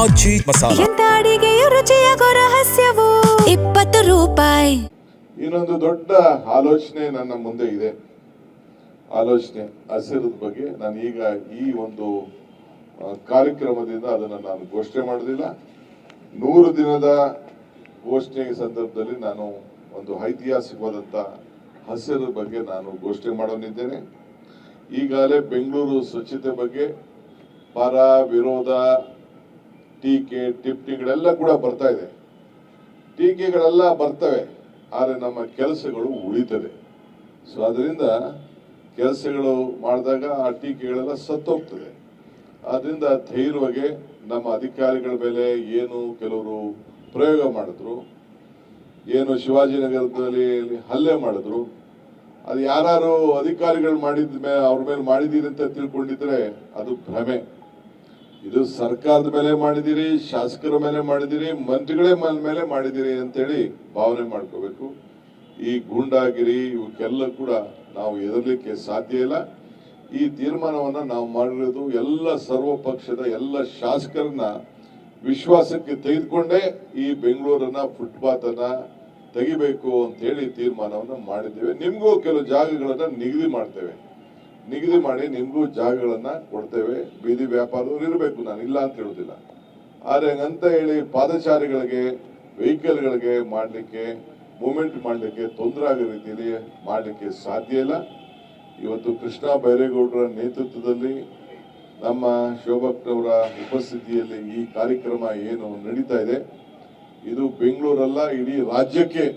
ಆಚಿ ಮಸಾಲ. ಎಂತ ಅಡಿಗೆಯ ರುಚಿಯಾಗೋ ರಹಸ್ಯವು 20 ರೂಪಾಯಿ. ಇನ್ನೊಂದು ದೊಡ್ಡ ಆಲೋಚನೆ ನನ್ನ ಮುಂದೆ ಇದೆ. ಆಲೋಚನೆ ಹಸಿರದ ಬಗ್ಗೆ ನಾನು ಈಗ ಈ ಒಂದು ಕಾರ್ಯಕ್ರಮದಿಂದ ಅದನ್ನು ನಾನು ಘೋಷಣೆ ಮಾಡೋದಿಲ್ಲ. 100 ದಿನದ ಘೋಷಣೆ ಸಂದರ್ಭದಲ್ಲಿ ನಾನು ಒಂದು ಐತಿಹಾಸಿಕವಾದಂಥ ಹಸಿರ ಬಗ್ಗೆ ನಾನು ಘೋಷಣೆ ಮಾಡೋನಿದ್ದೇನೆ. ಈಗಾಗಲೇ ಬೆಂಗಳೂರು ಸ್ವಚ್ಛತೆ ಬಗ್ಗೆ ಪರ ವಿರೋಧ ಟೀಕೆ ಟಿಪ್ಪಣಿಗಳೆಲ್ಲ ಕೂಡ ಬರ್ತಾ ಇದೆ. ಟೀಕೆಗಳೆಲ್ಲ ಬರ್ತವೆ, ಆದರೆ ನಮ್ಮ ಕೆಲಸಗಳು ಉಳಿತದೆ. ಸೊ ಅದರಿಂದ ಕೆಲಸಗಳು ಮಾಡಿದಾಗ ಆ ಟೀಕೆಗಳೆಲ್ಲ ಸತ್ತೋಗ್ತದೆ. ಅದರಿಂದ ಧೈರ್ಯವಾಗಿ ನಮ್ಮ ಅಧಿಕಾರಿಗಳ ಮೇಲೆ ಏನು ಕೆಲವರು ಪ್ರಯೋಗ ಮಾಡಿದ್ರು, ಏನು ಶಿವಾಜಿನಗರದಲ್ಲಿ ಹಲ್ಲೆ ಮಾಡಿದ್ರು, ಅದು ಯಾರು ಅಧಿಕಾರಿಗಳು ಮಾಡಿದ ಮೇಲೆ ಅವ್ರ ಮೇಲೆ ಮಾಡಿದೀರಿ ಅಂತ ತಿಳ್ಕೊಂಡಿದ್ರೆ ಅದು ಭ್ರಮೆ. ಇದು ಸರ್ಕಾರದ ಮೇಲೆ ಮಾಡಿದಿರಿ, ಶಾಸಕರ ಮೇಲೆ ಮಾಡಿದಿರಿ, ಮಂತ್ರಿಗಳೇ ಮೇಲೆ ಮಾಡಿದಿರಿ ಅಂತೇಳಿ ಭಾವನೆ ಮಾಡ್ಕೋಬೇಕು. ಈ ಗೂಂಡಾಗಿರಿ ಇವಕ್ಕೆಲ್ಲ ಕೂಡ ನಾವು ಎದುರಲಿಕ್ಕೆ ಸಾಧ್ಯ ಇಲ್ಲ. ಈ ತೀರ್ಮಾನವನ್ನ ನಾವು ಮಾಡಿರೋದು ಎಲ್ಲ ಸರ್ವ ಪಕ್ಷದ ಎಲ್ಲ ಶಾಸಕರನ್ನ ವಿಶ್ವಾಸಕ್ಕೆ ತೆಗೆದುಕೊಂಡೇ ಈ ಬೆಂಗಳೂರನ್ನ ಫುಟ್ಪಾತ್ ಅನ್ನ ತೆಗಿಬೇಕು ಅಂತ ಹೇಳಿ ತೀರ್ಮಾನವನ್ನ ಮಾಡಿದ್ದೇವೆ. ನಿಮ್ಗೂ ಕೆಲವು ಜಾಗಗಳನ್ನ ನಿಗದಿ ಮಾಡಿ ನಿಮ್ಗೂ ಜಾಗಗಳನ್ನ ಕೊಡ್ತೇವೆ. ಬೀದಿ ವ್ಯಾಪಾರದವ್ರು ಇರಬೇಕು, ನಾನು ಇಲ್ಲ ಅಂತ ಹೇಳುದಿಲ್ಲ. ಆದ್ರೆ ಹಂಗಂತ ಹೇಳಿ ಪಾದಚಾರಿಗಳಿಗೆ ವೆಹಿಕಲ್ಗಳಿಗೆ ಮಾಡ್ಲಿಕ್ಕೆ ಮೂವ್ಮೆಂಟ್ ಮಾಡ್ಲಿಕ್ಕೆ ತೊಂದರೆ ಆಗೋ ರೀತಿಯಲ್ಲಿ ಮಾಡ್ಲಿಕ್ಕೆ ಸಾಧ್ಯ ಇಲ್ಲ. ಇವತ್ತು ಕೃಷ್ಣ ಬೈರೇಗೌಡರ ನೇತೃತ್ವದಲ್ಲಿ ನಮ್ಮ ಶೋಭಕ್ನವರ ಉಪಸ್ಥಿತಿಯಲ್ಲಿ ಈ ಕಾರ್ಯಕ್ರಮ ಏನು ನಡೀತಾ ಇದೆ, ಇದು ಬೆಂಗಳೂರಲ್ಲ ಇಡೀ ರಾಜ್ಯಕ್ಕೆ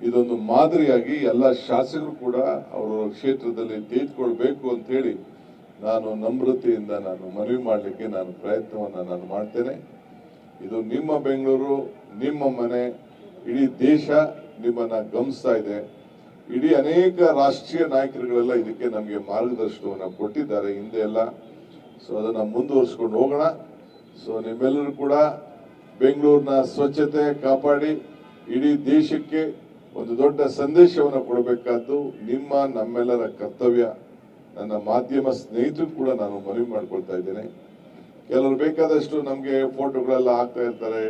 ಇದೊಂದು ಮಾದರಿಯಾಗಿ ಎಲ್ಲ ಶಾಸಕರು ಕೂಡ ಅವರ ಕ್ಷೇತ್ರದಲ್ಲಿ ತೆಗೆದುಕೊಳ್ಬೇಕು ಅಂತ ಹೇಳಿ ನಾನು ನಮ್ರತೆಯಿಂದ ನಾನು ಮನವಿ ಮಾಡಲಿಕ್ಕೆ ನಾನು ಪ್ರಯತ್ನವನ್ನ ನಾನು ಮಾಡ್ತೇನೆ. ಇದು ನಿಮ್ಮ ಬೆಂಗಳೂರು, ನಿಮ್ಮ ಮನೆ, ಇಡೀ ದೇಶ ನಿಮ್ಮನ್ನ ಗಮನಿಸ್ತಾ ಇದೆ. ಇಡೀ ಅನೇಕ ರಾಷ್ಟ್ರೀಯ ನಾಯಕರುಗಳೆಲ್ಲ ಇದಕ್ಕೆ ನಮಗೆ ಮಾರ್ಗದರ್ಶನವನ್ನ ಕೊಟ್ಟಿದ್ದಾರೆ ಹಿಂದೆ ಎಲ್ಲ. ಸೊ ಅದನ್ನ ಮುಂದುವರಿಸ್ಕೊಂಡು ಹೋಗೋಣ. ಸೊ ನಿಮ್ಮೆಲ್ಲರೂ ಕೂಡ ಬೆಂಗಳೂರಿನ ಸ್ವಚ್ಛತೆ ಕಾಪಾಡಿ ಇಡೀ ದೇಶಕ್ಕೆ ಒಂದು ದೊಡ್ಡ ಸಂದೇಶವನ್ನು ಕೊಡಬೇಕಾದ್ದು ನಿಮ್ಮ ನಮ್ಮೆಲ್ಲರ ಕರ್ತವ್ಯ. ನನ್ನ ಮಾಧ್ಯಮ ಸ್ನೇಹಿತರು ಕೂಡ ನಾನು ಮನವಿ ಮಾಡ್ಕೊಳ್ತಾ ಇದ್ದೇನೆ. ಕೆಲವರು ಬೇಕಾದಷ್ಟು ನಮ್ಗೆ ಫೋಟೋಗಳೆಲ್ಲ ಹಾಕ್ತಾ ಇರ್ತಾರೆ,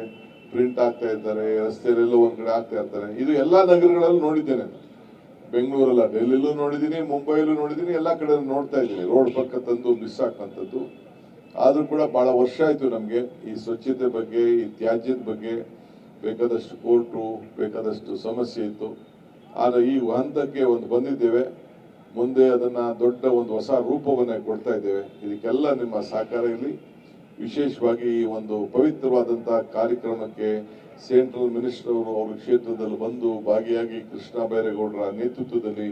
ಪ್ರಿಂಟ್ ಆಗ್ತಾ ಇರ್ತಾರೆ, ರಸ್ತೆಯಲ್ಲೆಲ್ಲ ಒಂದ್ ಕಡೆ ಆಗ್ತಾ ಇರ್ತಾರೆ. ಇದು ಎಲ್ಲಾ ನಗರಗಳಲ್ಲೂ ನೋಡಿದ್ದೇನೆ. ಬೆಂಗಳೂರಲ್ಲ, ಡೆಲ್ಲಿಲೂ ನೋಡಿದ್ದೀನಿ, ಮುಂಬೈಲೂ ನೋಡಿದ್ದೀನಿ, ಎಲ್ಲಾ ಕಡೆ ನೋಡ್ತಾ ಇದ್ದೀನಿ ರೋಡ್ ಪಕ್ಕ ತಂದು ಮಿಸ್ ಹಾಕಂತದ್ದು. ಆದ್ರೂ ಕೂಡ ಬಹಳ ವರ್ಷ ಆಯ್ತು ನಮ್ಗೆ ಈ ಸ್ವಚ್ಛತೆ ಬಗ್ಗೆ, ಈ ತ್ಯಾಜ್ಯದ ಬಗ್ಗೆ ಬೇಕಾದಷ್ಟು ಕೋರ್ಟು, ಬೇಕಾದಷ್ಟು ಸಮಸ್ಯೆ ಇತ್ತು. ಆದ್ರೆ ಈ ಹಂತಕ್ಕೆ ಒಂದು ಬಂದಿದ್ದೇವೆ. ಮುಂದೆ ಅದನ್ನ ದೊಡ್ಡ ಒಂದು ಹೊಸ ರೂಪವನ್ನ ಕೊಡ್ತಾ ಇದ್ದೇವೆ. ಇದಕ್ಕೆಲ್ಲ ನಿಮ್ಮ ಸಹಕಾರ ಇರಲಿ. ವಿಶೇಷವಾಗಿ ಈ ಒಂದು ಪವಿತ್ರವಾದಂತಹ ಕಾರ್ಯಕ್ರಮಕ್ಕೆ ಸೆಂಟ್ರಲ್ ಮಿನಿಸ್ಟರ್ ಅವರು ಅವ್ರ ಕ್ಷೇತ್ರದಲ್ಲಿ ಬಂದು ಭಾಗಿಯಾಗಿ ಕೃಷ್ಣ ಬೈರೇಗೌಡರ ನೇತೃತ್ವದಲ್ಲಿ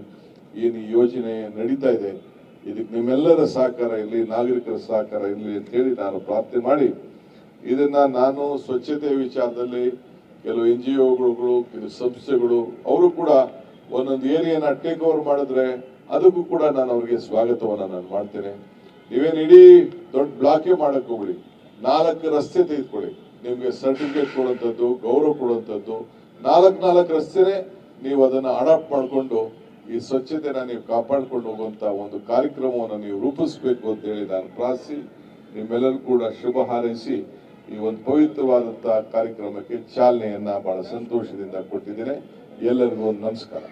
ಏನು ಯೋಜನೆ ನಡೀತಾ ಇದೆ, ಇದಕ್ಕೆ ನಿಮ್ಮೆಲ್ಲರ ಸಹಕಾರ ಇರಲಿ, ನಾಗರಿಕರ ಸಹಕಾರ ಇರಲಿ ಅಂತ ಹೇಳಿ ನಾನು ಪ್ರಾರ್ಥನೆ ಮಾಡಿ, ಇದನ್ನ ನಾನು ಸ್ವಚ್ಛತೆ ವಿಚಾರದಲ್ಲಿ ಕೆಲವು NGOಗಳು, ಕೆಲವು ಸಂಸ್ಥೆಗಳು ಅವರು ಕೂಡ ಒಂದೊಂದು ಏರಿಯಾನ ಟೇಕ್ ಓವರ್ ಮಾಡಿದ್ರೆ ಅದಕ್ಕೂ ಕೂಡ ನಾನು ಅವ್ರಿಗೆ ಸ್ವಾಗತವನ್ನ ನಾನು ಮಾಡ್ತೇನೆ. ನೀವೇನು ಇಡೀ ದೊಡ್ಡ ಬ್ಲಾಕೇ ಮಾಡಕ್ ಹೋಗ್ಬಿಡಿ, 4 ರಸ್ತೆ ತೆಗೆದುಕೊಳ್ಳಿ. ನಿಮ್ಗೆ ಸರ್ಟಿಫಿಕೇಟ್ ಕೊಡುವಂಥದ್ದು, ಗೌರವ ಕೊಡುವಂಥದ್ದು, 4 ರಸ್ತೆನೆ ನೀವು ಅದನ್ನ ಅಡಾಪ್ಟ್ ಮಾಡಿಕೊಂಡು ಈ ಸ್ವಚ್ಛತೆನ ನೀವು ಕಾಪಾಡ್ಕೊಂಡು ಹೋಗುವಂತ ಒಂದು ಕಾರ್ಯಕ್ರಮವನ್ನು ನೀವು ರೂಪಿಸಬೇಕು ಅಂತ ಹೇಳಿ ನಾನು ಪ್ರಾರ್ಥಿಸಿ ನಿಮ್ಮೆಲ್ಲರೂ ಕೂಡ ಶುಭ ಹಾರೈಸಿ ಈ ಒಂದು ಪವಿತ್ರವಾದಂತಹ ಕಾರ್ಯಕ್ರಮಕ್ಕೆ ಚಾಲನೆಯನ್ನ ಬಹಳ ಸಂತೋಷದಿಂದ ಕೊಟ್ಟಿದ್ದೇನೆ. ಎಲ್ಲರಿಗೂ ನಮಸ್ಕಾರ.